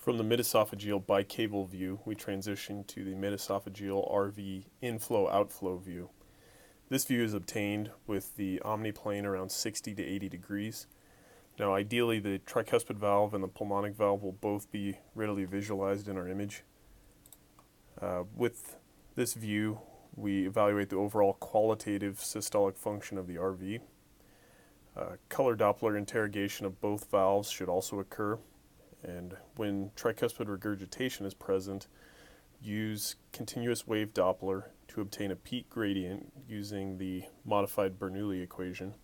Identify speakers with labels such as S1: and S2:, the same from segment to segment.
S1: From the mid-esophageal bicaval view, we transition to the mid-esophageal RV Inflow-Outflow view. This view is obtained with the omniplane around 60 to 80 degrees. Now ideally the tricuspid valve and the pulmonic valve will both be readily visualized in our image. With this view, we evaluate the overall qualitative systolic function of the RV. Color Doppler interrogation of both valves should also occur. And when tricuspid regurgitation is present, use continuous wave Doppler to obtain a peak gradient using the modified Bernoulli equation.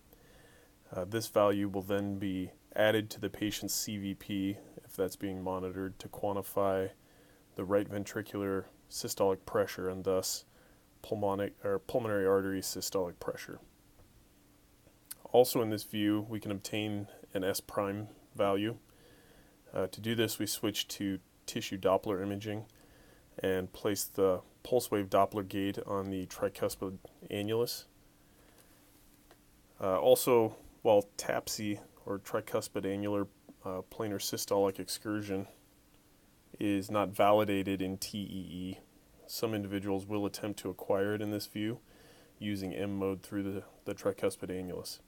S1: This value will then be added to the patient's CVP, if that's being monitored, to quantify the right ventricular systolic pressure and thus pulmonary artery systolic pressure. Also in this view, we can obtain an S prime value. To do this, we switch to tissue Doppler imaging and place the pulse wave Doppler gate on the tricuspid annulus. Also, while TAPSE, or tricuspid annular planar systolic excursion, is not validated in TEE, some individuals will attempt to acquire it in this view using M mode through the tricuspid annulus.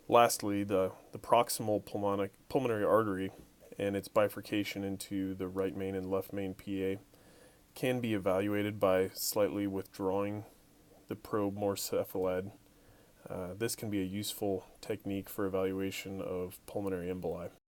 S1: Lastly, the proximal pulmonary artery and its bifurcation into the right main and left main PA can be evaluated by slightly withdrawing the probe more cephalad. This can be a useful technique for evaluation of pulmonary emboli.